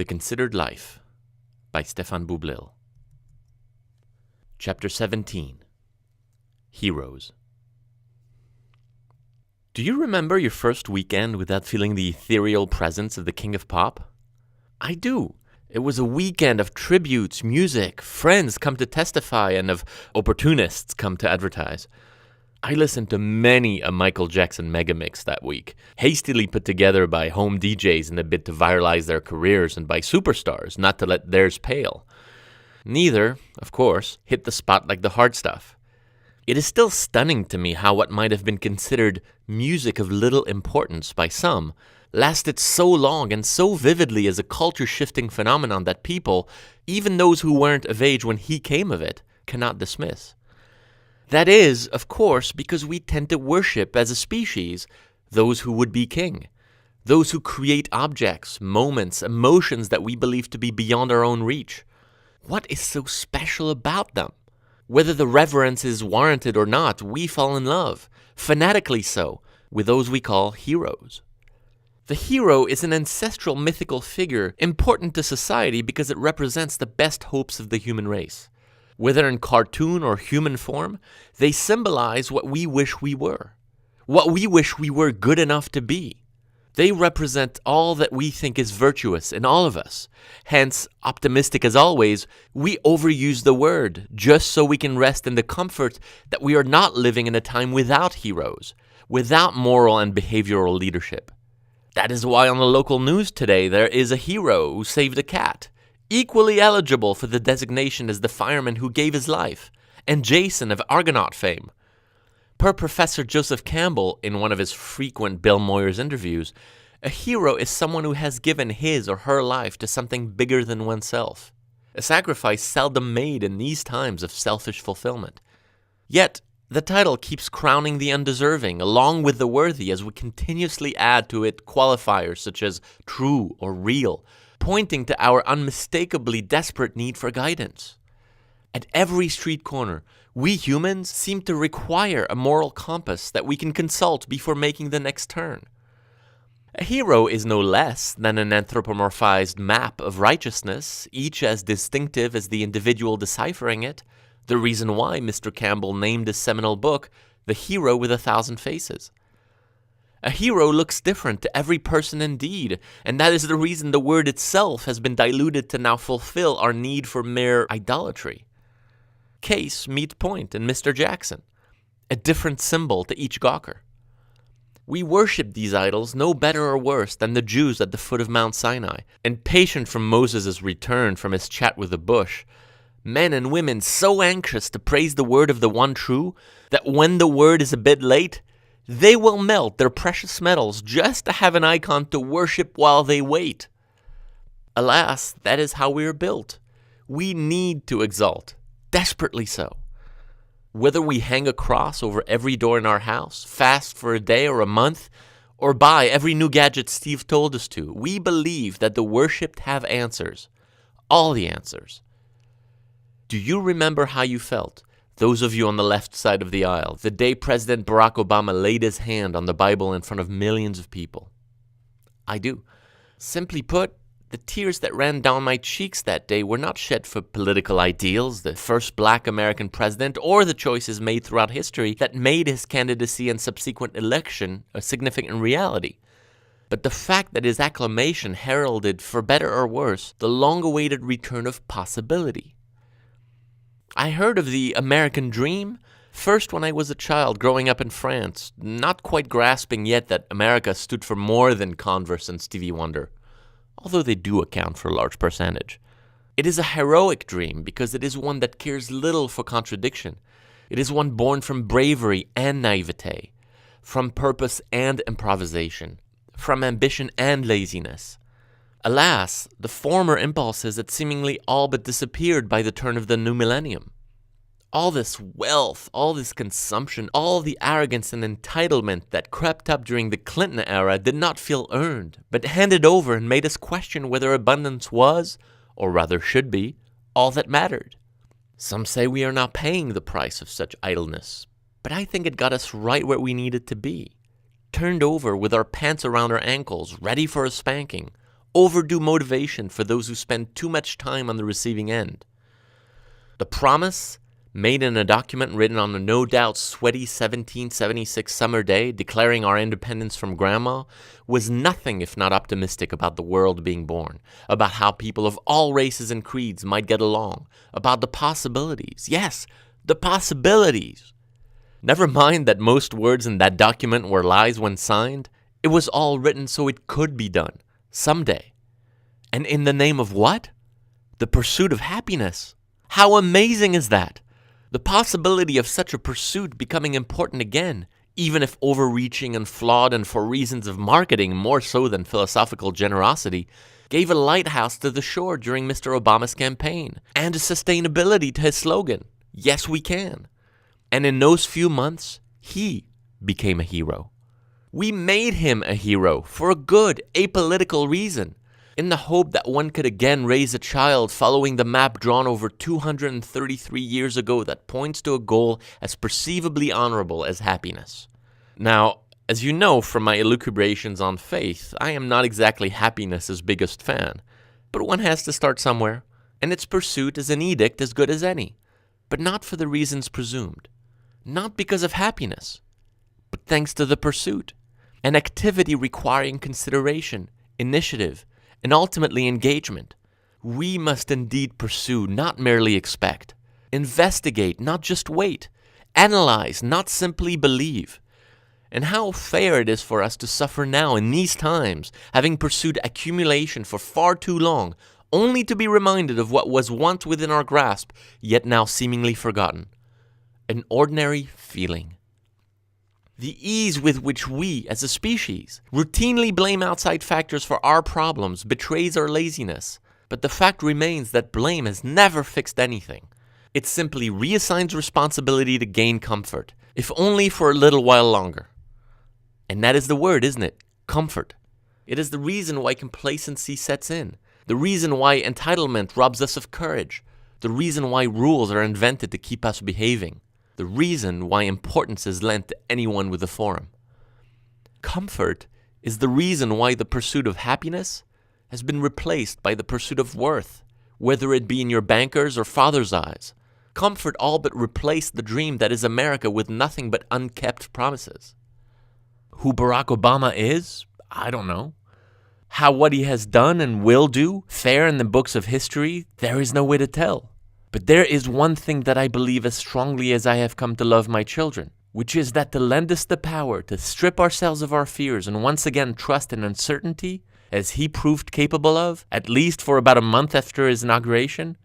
The Considered Life by Stefan Boublil. Chapter 17. Heroes. Do you remember your first weekend without feeling the ethereal presence of the King of Pop? I do. It was a weekend of tributes, music, friends come to testify, and of opportunists come to advertise. I listened to many a Michael Jackson megamix that week, hastily put together by home DJs in a bid to viralize their careers and by superstars, not to let theirs pale. Neither, of course, hit the spot like the hard stuff. It is still stunning to me how what might have been considered music of little importance by some lasted so long and so vividly as a culture-shifting phenomenon that people, even those who weren't of age when he came of it, cannot dismiss. That is, of course, because we tend to worship as a species those who would be king, those who create objects, moments, emotions that we believe to be beyond our own reach. What is so special about them? Whether the reverence is warranted or not, we fall in love, fanatically so, with those we call heroes. The hero is an ancestral mythical figure important to society because it represents the best hopes of the human race. Whether in cartoon or human form, they symbolize what we wish we were good enough to be. They represent all that we think is virtuous in all of us. Hence, optimistic as always, we overuse the word just so we can rest in the comfort that we are not living in a time without heroes, without moral and behavioral leadership. That is why on the local news today there is a hero who saved a cat, equally eligible for the designation as the fireman who gave his life, and Jason of Argonaut fame. Per Professor Joseph Campbell, in one of his frequent Bill Moyers interviews, a hero is someone who has given his or her life to something bigger than oneself, a sacrifice seldom made in these times of selfish fulfillment. Yet, the title keeps crowning the undeserving, along with the worthy, as we continuously add to it qualifiers such as true or real, pointing to our unmistakably desperate need for guidance. At every street corner, we humans seem to require a moral compass that we can consult before making the next turn. A hero is no less than an anthropomorphized map of righteousness, each as distinctive as the individual deciphering it, the reason why Mr. Campbell named his seminal book The Hero with 1,000 Faces. A hero looks different to every person indeed, and that is the reason the word itself has been diluted to now fulfill our need for mere idolatry. Case meet point in Mr. Jackson, a different symbol to each gawker. We worship these idols no better or worse than the Jews at the foot of Mount Sinai, impatient from Moses' return from his chat with the bush, men and women so anxious to praise the word of the one true that when the word is a bit late, they will melt their precious metals just to have an icon to worship while they wait. Alas, that is how we are built. We need to exalt, desperately so. Whether we hang a cross over every door in our house, fast for a day or a month, or buy every new gadget Steve told us to, we believe that the worshipped have answers, all the answers. Do you remember how you felt, those of you on the left side of the aisle, the day President Barack Obama laid his hand on the Bible in front of millions of people? I do. Simply put, the tears that ran down my cheeks that day were not shed for political ideals, the first black American president, or the choices made throughout history that made his candidacy and subsequent election a significant reality. But the fact that his acclamation heralded, for better or worse, the long-awaited return of possibility. I heard of the American dream first when I was a child growing up in France, not quite grasping yet that America stood for more than Converse and Stevie Wonder, although they do account for a large percentage. It is a heroic dream because it is one that cares little for contradiction. It is one born from bravery and naivete, from purpose and improvisation, from ambition and laziness. Alas, the former impulses had seemingly all but disappeared by the turn of the new millennium. All this wealth, all this consumption, all the arrogance and entitlement that crept up during the Clinton era did not feel earned, but handed over and made us question whether abundance was, or rather should be, all that mattered. Some say we are now paying the price of such idleness, but I think it got us right where we needed to be, turned over with our pants around our ankles, ready for a spanking, overdue motivation for those who spend too much time on the receiving end. The promise, made in a document written on a no doubt sweaty 1776 summer day declaring our independence from Grandma, was nothing if not optimistic about the world being born, about how people of all races and creeds might get along, about the possibilities. Yes, the possibilities. Never mind that most words in that document were lies when signed. It was all written so it could be done, someday. And in the name of what? The pursuit of happiness. How amazing is that? The possibility of such a pursuit becoming important again, even if overreaching and flawed and for reasons of marketing more so than philosophical generosity, gave a lighthouse to the shore during Mr. Obama's campaign, and a sustainability to his slogan, "Yes, we can." And in those few months, he became a hero. We made him a hero for a good, apolitical reason, in the hope that one could again raise a child following the map drawn over 233 years ago that points to a goal as perceivably honorable as happiness. Now, as you know from my elucubrations on faith, I am not exactly happiness's biggest fan, but one has to start somewhere, and its pursuit is an edict as good as any, but not for the reasons presumed. Not because of happiness, but thanks to the pursuit, an activity requiring consideration, initiative, and ultimately engagement. We must indeed pursue, not merely expect. Investigate, not just wait. Analyze, not simply believe. And how fair it is for us to suffer now in these times, having pursued accumulation for far too long, only to be reminded of what was once within our grasp, yet now seemingly forgotten. An ordinary feeling. The ease with which we, as a species, routinely blame outside factors for our problems betrays our laziness, but the fact remains that blame has never fixed anything. It simply reassigns responsibility to gain comfort, if only for a little while longer. And that is the word, isn't it? Comfort. It is the reason why complacency sets in, the reason why entitlement robs us of courage, the reason why rules are invented to keep us behaving. The reason why importance is lent to anyone with a forum. Comfort is the reason why the pursuit of happiness has been replaced by the pursuit of worth, whether it be in your banker's or father's eyes. Comfort all but replaced the dream that is America with nothing but unkept promises. Who Barack Obama is? I don't know. How what he has done and will do fare in the books of history? There is no way to tell. But there is one thing that I believe as strongly as I have come to love my children, which is that to lend us the power to strip ourselves of our fears and once again trust in uncertainty, as he proved capable of, at least for about a month after his inauguration,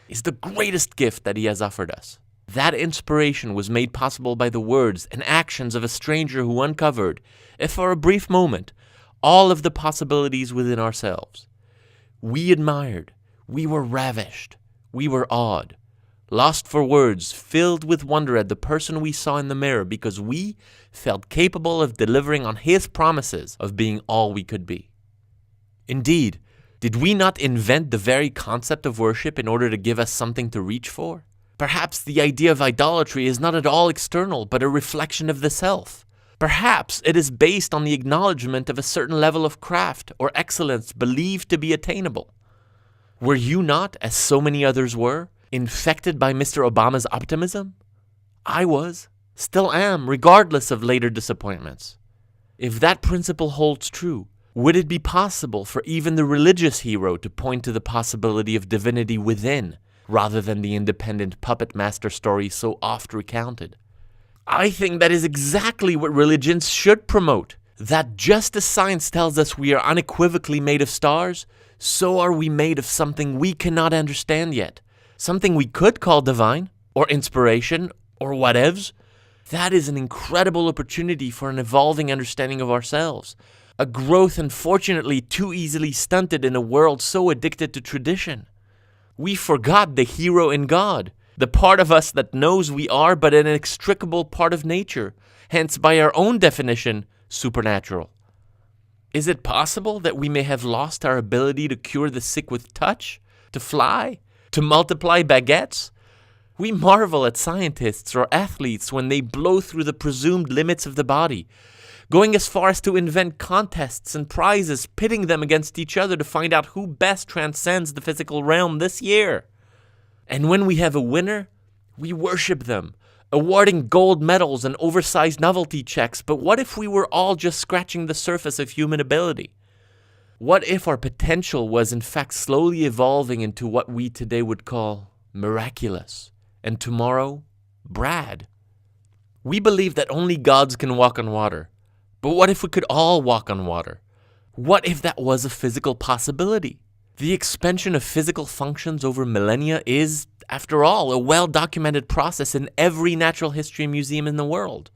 is the greatest gift that he has offered us. That inspiration was made possible by the words and actions of a stranger who uncovered, if for a brief moment, all of the possibilities within ourselves. We admired, we were ravished. We were awed, lost for words, filled with wonder at the person we saw in the mirror because we felt capable of delivering on his promises of being all we could be. Indeed, did we not invent the very concept of worship in order to give us something to reach for? Perhaps the idea of idolatry is not at all external, but a reflection of the self. Perhaps it is based on the acknowledgement of a certain level of craft or excellence believed to be attainable. Were you not, as so many others were, infected by Mr. Obama's optimism? I was, still am, regardless of later disappointments. If that principle holds true, would it be possible for even the religious hero to point to the possibility of divinity within, rather than the independent puppet master story so oft recounted? I think that is exactly what religions should promote. That just as science tells us we are unequivocally made of stars, so are we made of something we cannot understand yet. Something we could call divine, or inspiration, or whatevs. That is an incredible opportunity for an evolving understanding of ourselves. A growth unfortunately too easily stunted in a world so addicted to tradition. We forgot the hero in God, the part of us that knows we are but an inextricable part of nature, hence by our own definition, supernatural. Is it possible that we may have lost our ability to cure the sick with touch, to fly, to multiply baguettes? We marvel at scientists or athletes when they blow through the presumed limits of the body, going as far as to invent contests and prizes, pitting them against each other to find out who best transcends the physical realm this year. And when we have a winner, we worship them, awarding gold medals and oversized novelty checks. But what if we were all just scratching the surface of human ability? What if our potential was in fact slowly evolving into what we today would call miraculous, and tomorrow, Brad? We believe that only gods can walk on water. But what if we could all walk on water? What if that was a physical possibility? The expansion of physical functions over millennia is, after all, a well-documented process in every natural history museum in the world.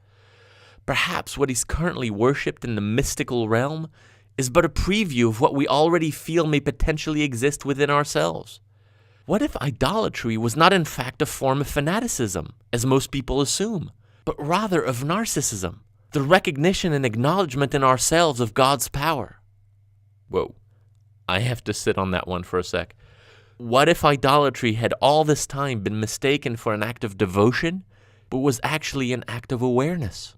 Perhaps what is currently worshipped in the mystical realm is but a preview of what we already feel may potentially exist within ourselves. What if idolatry was not in fact a form of fanaticism, as most people assume, but rather of narcissism, the recognition and acknowledgement in ourselves of God's power? Whoa. I have to sit on that one for a sec. What if idolatry had all this time been mistaken for an act of devotion, but was actually an act of awareness?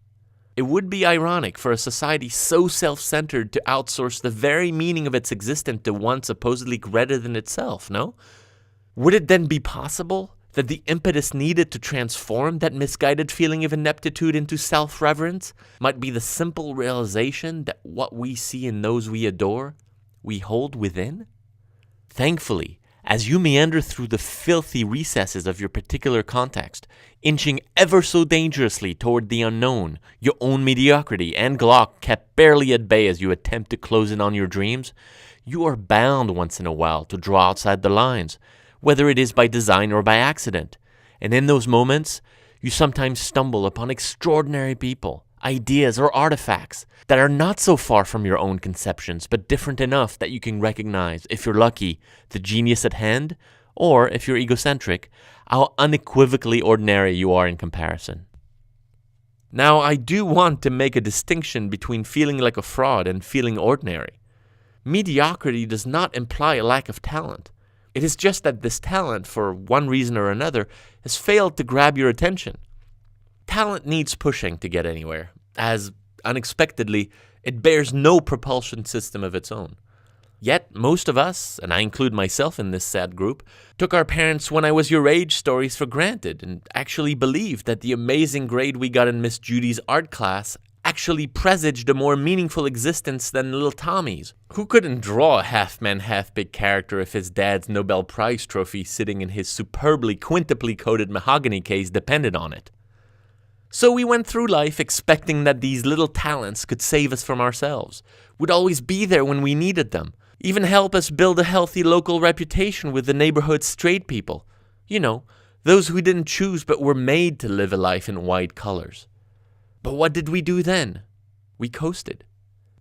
It would be ironic for a society so self-centered to outsource the very meaning of its existence to one supposedly greater than itself, no? Would it then be possible that the impetus needed to transform that misguided feeling of ineptitude into self-reverence might be the simple realization that what we see in those we adore, we hold within? Thankfully, as you meander through the filthy recesses of your particular context, inching ever so dangerously toward the unknown, your own mediocrity and Glock kept barely at bay as you attempt to close in on your dreams, you are bound once in a while to draw outside the lines, whether it is by design or by accident. And in those moments, you sometimes stumble upon extraordinary people, ideas, or artifacts that are not so far from your own conceptions, but different enough that you can recognize, if you're lucky, the genius at hand, or, if you're egocentric, how unequivocally ordinary you are in comparison. Now, I do want to make a distinction between feeling like a fraud and feeling ordinary. Mediocrity does not imply a lack of talent. It is just that this talent, for one reason or another, has failed to grab your attention. Talent needs pushing to get anywhere, as, unexpectedly, it bears no propulsion system of its own. Yet, most of us, and I include myself in this sad group, took our parents' when I was your age stories for granted and actually believed that the amazing grade we got in Miss Judy's art class actually presaged a more meaningful existence than little Tommy's, who couldn't draw a half-man, half-pig character if his dad's Nobel Prize trophy sitting in his superbly quintuply coated mahogany case depended on it. So we went through life expecting that these little talents could save us from ourselves, would always be there when we needed them, even help us build a healthy local reputation with the neighborhood's straight people. You know, those who didn't choose but were made to live a life in wide colors. But what did we do then? We coasted,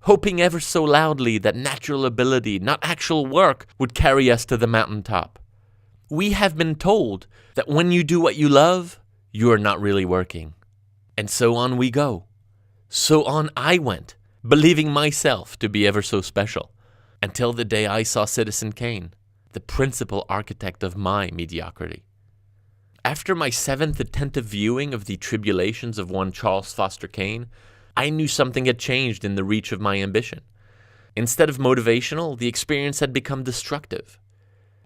hoping ever so loudly that natural ability, not actual work, would carry us to the mountaintop. We have been told that when you do what you love, you are not really working. And so on we go. So on I went, believing myself to be ever so special, until the day I saw Citizen Kane, the principal architect of my mediocrity. After my 7th attentive viewing of the tribulations of one Charles Foster Kane, I knew something had changed in the reach of my ambition. Instead of motivational, the experience had become destructive.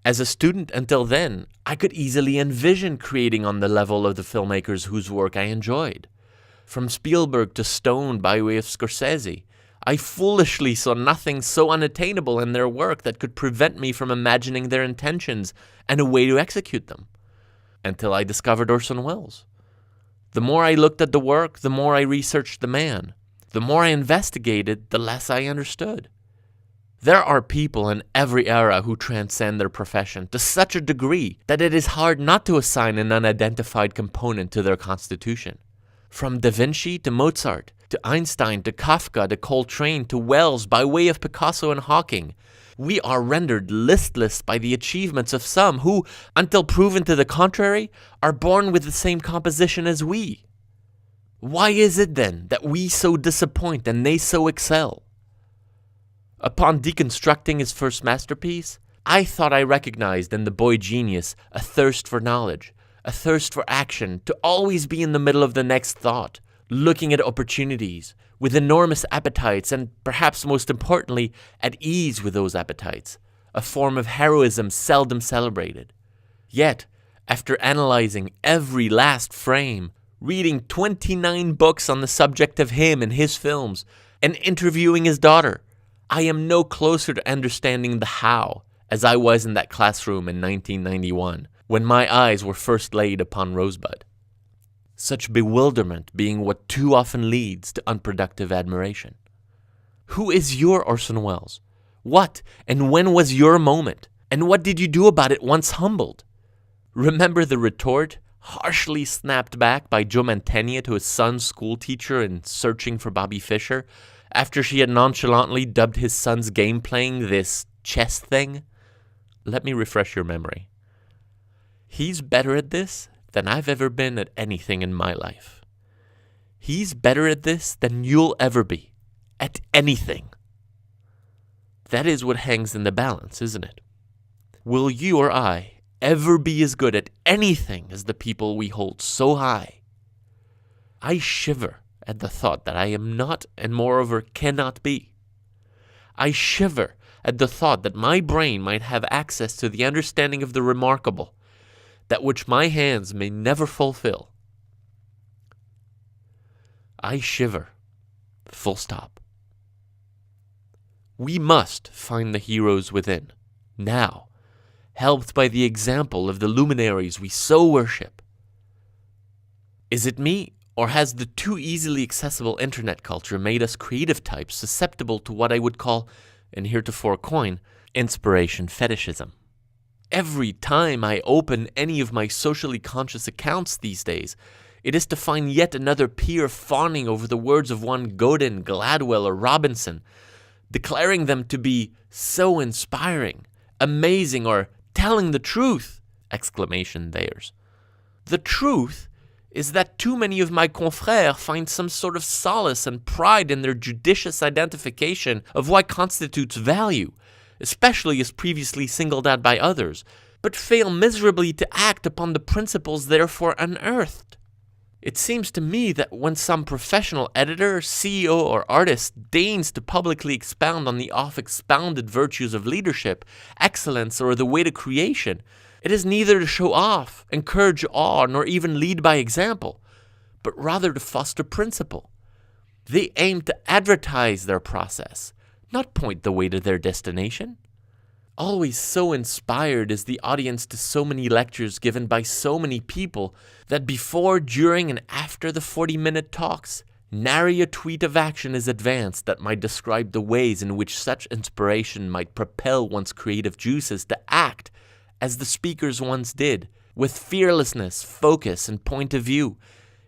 As a student until then, I could easily envision creating on the level of the filmmakers whose work I enjoyed. From Spielberg to Stone by way of Scorsese, I foolishly saw nothing so unattainable in their work that could prevent me from imagining their intentions and a way to execute them. Until I discovered Orson Welles. The more I looked at the work, the more I researched the man. The more I investigated, the less I understood. There are people in every era who transcend their profession to such a degree that it is hard not to assign an unidentified component to their constitution. From Da Vinci to Mozart, to Einstein, to Kafka, to Coltrane, to Wells, by way of Picasso and Hawking, we are rendered listless by the achievements of some who, until proven to the contrary, are born with the same composition as we. Why is it then that we so disappoint and they so excel? Upon deconstructing his first masterpiece, I thought I recognized in the boy genius a thirst for knowledge, a thirst for action, to always be in the middle of the next thought, looking at opportunities, with enormous appetites and, perhaps most importantly, at ease with those appetites, a form of heroism seldom celebrated. Yet, after analyzing every last frame, reading 29 books on the subject of him and his films, and interviewing his daughter, I am no closer to understanding the how as I was in that classroom in 1991, when my eyes were first laid upon Rosebud. Such bewilderment being what too often leads to unproductive admiration. Who is your Orson Welles? What and when was your moment? And what did you do about it once humbled? Remember the retort, harshly snapped back by Joe Mantegna to his son's schoolteacher in Searching for Bobby Fischer, after she had nonchalantly dubbed his son's game playing this chess thing? Let me refresh your memory. He's better at this than I've ever been at anything in my life. He's better at this than you'll ever be, at anything. That is what hangs in the balance, isn't it? Will you or I ever be as good at anything as the people we hold so high? I shiver at the thought that I am not and moreover cannot be. I shiver at the thought that my brain might have access to the understanding of the remarkable, that which my hands may never fulfill. I shiver. Full stop. We must find the heroes within, now, helped by the example of the luminaries we so worship. Is it me, or has the too easily accessible internet culture made us creative types susceptible to what I would call, in heretofore coin, inspiration fetishism? Every time I open any of my socially conscious accounts these days, it is to find yet another peer fawning over the words of one Godin, Gladwell, or Robinson, declaring them to be so inspiring, amazing, or telling the truth! Exclamation theirs. The truth is that too many of my confrères find some sort of solace and pride in their judicious identification of what constitutes value, especially as previously singled out by others, but fail miserably to act upon the principles therefore unearthed. It seems to me that when some professional editor, CEO, or artist deigns to publicly expound on the oft-expounded virtues of leadership, excellence, or the way to creation, it is neither to show off, encourage awe, nor even lead by example, but rather to foster principle. They aim to advertise their process, not point the way to their destination. Always so inspired is the audience to so many lectures given by so many people that before, during, and after the 40-minute talks, nary a tweet of action is advanced that might describe the ways in which such inspiration might propel one's creative juices to act as the speakers once did, with fearlessness, focus, and point of view,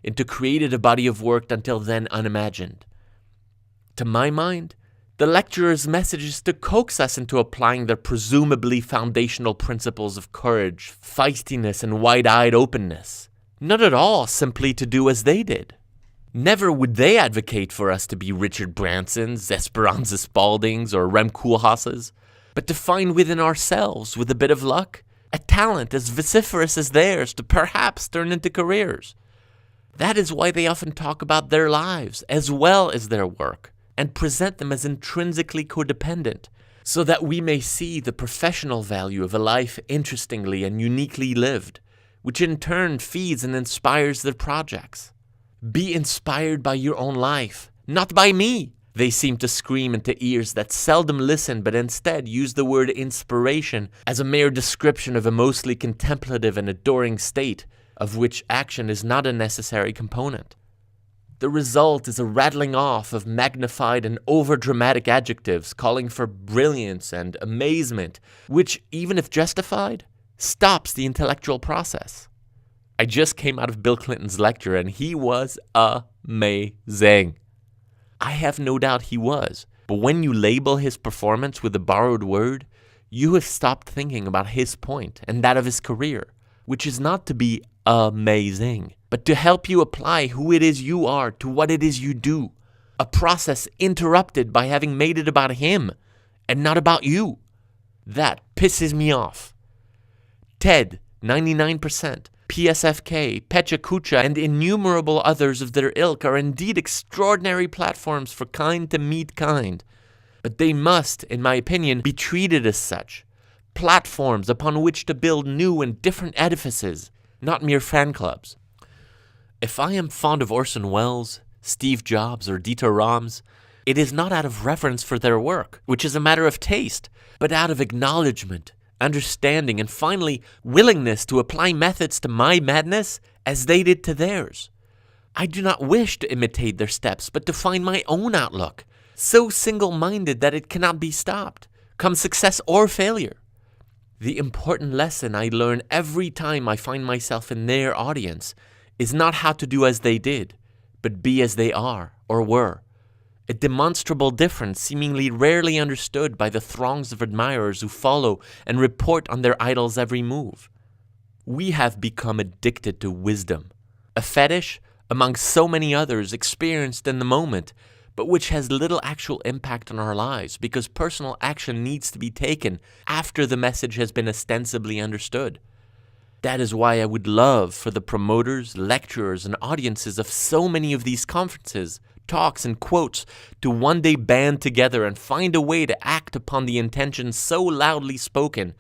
into created a body of work until then unimagined. To my mind, the lecturer's message is to coax us into applying their presumably foundational principles of courage, feistiness, and wide-eyed openness. Not at all simply to do as they did. Never would they advocate for us to be Richard Bransons, Esperanza Spaldings, or Rem Koolhaases, but to find within ourselves, with a bit of luck, a talent as vociferous as theirs to perhaps turn into careers. That is why they often talk about their lives as well as their work, and present them as intrinsically codependent, so that we may see the professional value of a life interestingly and uniquely lived, which in turn feeds and inspires their projects. Be inspired by your own life, not by me, they seem to scream into ears that seldom listen but instead use the word inspiration as a mere description of a mostly contemplative and adoring state, of which action is not a necessary component. The result is a rattling off of magnified and overdramatic adjectives calling for brilliance and amazement, which, even if justified, stops the intellectual process. I just came out of Bill Clinton's lecture and he was amazing. I have no doubt he was, but when you label his performance with a borrowed word, you have stopped thinking about his point and that of his career, which is not to be amazing, but to help you apply who it is you are to what it is you do, a process interrupted by having made it about him and not about you. That pisses me off. TED, 99%, PSFK, Pecha Kucha, and innumerable others of their ilk are indeed extraordinary platforms for kind to meet kind. But they must, in my opinion, be treated as such. Platforms upon which to build new and different edifices, not mere fan clubs. If I am fond of Orson Welles, Steve Jobs, or Dieter Rams, it is not out of reverence for their work, which is a matter of taste, but out of acknowledgement, understanding, and finally, willingness to apply methods to my madness as they did to theirs. I do not wish to imitate their steps, but to find my own outlook, so single-minded that it cannot be stopped, come success or failure. The important lesson I learn every time I find myself in their audience is not how to do as they did, but be as they are or were. A demonstrable difference seemingly rarely understood by the throngs of admirers who follow and report on their idols' every move. We have become addicted to wisdom, a fetish among so many others experienced in the moment, but which has little actual impact on our lives because personal action needs to be taken after the message has been ostensibly understood. That is why I would love for the promoters, lecturers, and audiences of so many of these conferences, talks, and quotes to one day band together and find a way to act upon the intentions so loudly spoken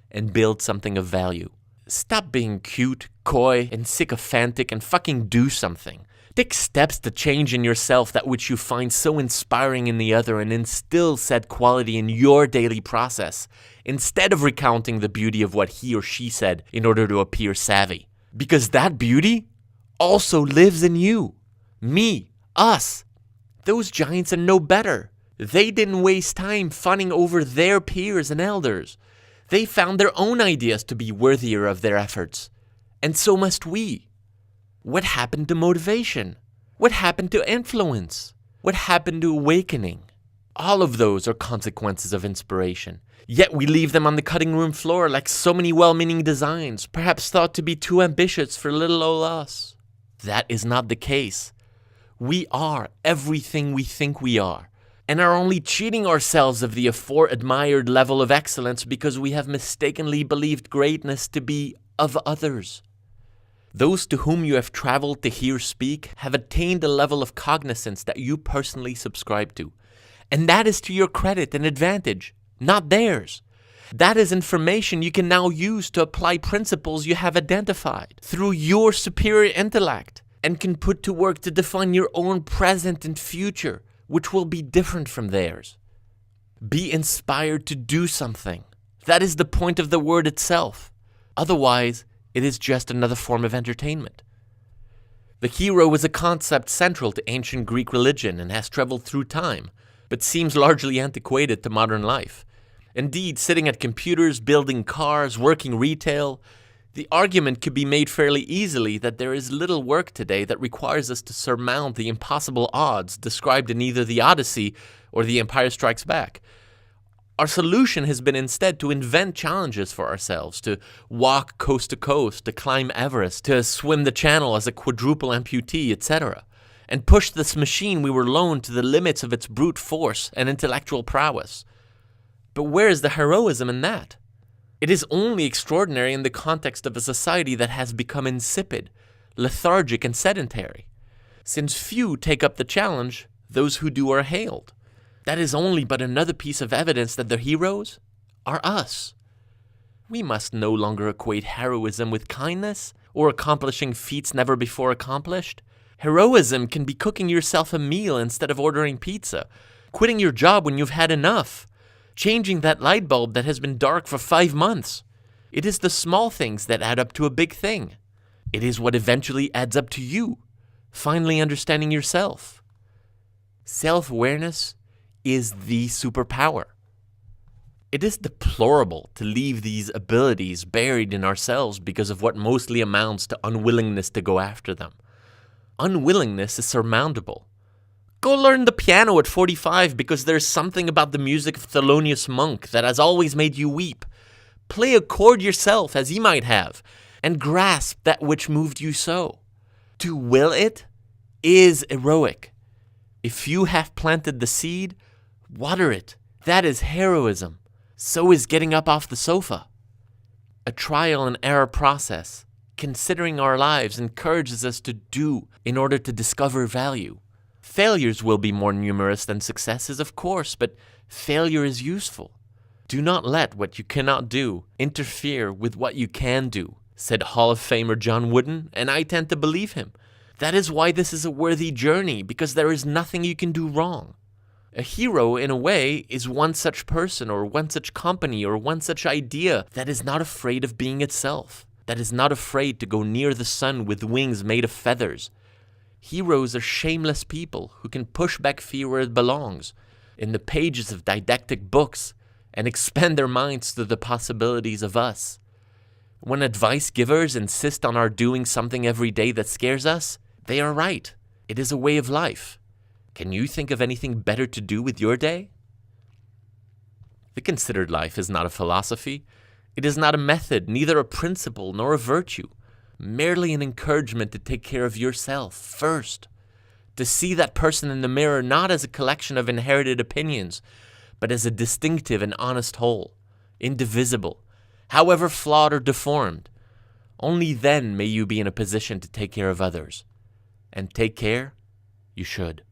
and build something of value. Stop being cute, coy, and sycophantic and fucking do something. Take steps to change in yourself that which you find so inspiring in the other and instill said quality in your daily process, instead of recounting the beauty of what he or she said in order to appear savvy. Because that beauty also lives in you, me, us. Those giants are no better. They didn't waste time funning over their peers and elders. They found their own ideas to be worthier of their efforts. And so must we. What happened to motivation? What happened to influence? What happened to awakening? All of those are consequences of inspiration. Yet we leave them on the cutting room floor like so many well-meaning designs, perhaps thought to be too ambitious for little old us. That is not the case. We are everything we think we are, and are only cheating ourselves of the afore-admired level of excellence because we have mistakenly believed greatness to be of others. Those to whom you have traveled to hear speak have attained a level of cognizance that you personally subscribe to, and that is to your credit and advantage, not theirs. That is information you can now use to apply principles you have identified through your superior intellect, and can put to work to define your own present and future, which will be different from theirs. Be inspired to do something. That is the point of the word itself. Otherwise, it is just another form of entertainment. The hero is a concept central to ancient Greek religion and has traveled through time, but seems largely antiquated to modern life. Indeed, sitting at computers, building cars, working retail, the argument could be made fairly easily that there is little work today that requires us to surmount the impossible odds described in either the Odyssey or the Empire Strikes Back. Our solution has been instead to invent challenges for ourselves, to walk coast to coast, to climb Everest, to swim the Channel as a quadruple amputee, etc., and push this machine we were loaned to the limits of its brute force and intellectual prowess. But where is the heroism in that? It is only extraordinary in the context of a society that has become insipid, lethargic, and sedentary. Since few take up the challenge, those who do are hailed. That is only but another piece of evidence that the heroes are us. We must no longer equate heroism with kindness or accomplishing feats never before accomplished. Heroism can be cooking yourself a meal instead of ordering pizza, quitting your job when you've had enough, changing that light bulb that has been dark for 5 months. It is the small things that add up to a big thing. It is what eventually adds up to you, finally understanding yourself. Self-awareness is the superpower. It is deplorable to leave these abilities buried in ourselves because of what mostly amounts to unwillingness to go after them. Unwillingness is surmountable. Go learn the piano at 45 because there's something about the music of Thelonious Monk that has always made you weep. Play a chord yourself as he might have, and grasp that which moved you so. To will it is heroic. If you have planted the seed, water it. That is heroism. So is getting up off the sofa. A trial and error process, considering our lives encourages us to do in order to discover value. Failures will be more numerous than successes, of course, but failure is useful. Do not let what you cannot do interfere with what you can do, said Hall of Famer John Wooden, and I tend to believe him. That is why this is a worthy journey, because there is nothing you can do wrong. A hero, in a way, is one such person or one such company or one such idea that is not afraid of being itself, that is not afraid to go near the sun with wings made of feathers. Heroes are shameless people who can push back fear where it belongs, in the pages of didactic books, and expand their minds to the possibilities of us. When advice givers insist on our doing something every day that scares us, they are right. It is a way of life. Can you think of anything better to do with your day? The considered life is not a philosophy. It is not a method, neither a principle nor a virtue. Merely an encouragement to take care of yourself first. To see that person in the mirror not as a collection of inherited opinions, but as a distinctive and honest whole, indivisible, however flawed or deformed. Only then may you be in a position to take care of others. And take care you should.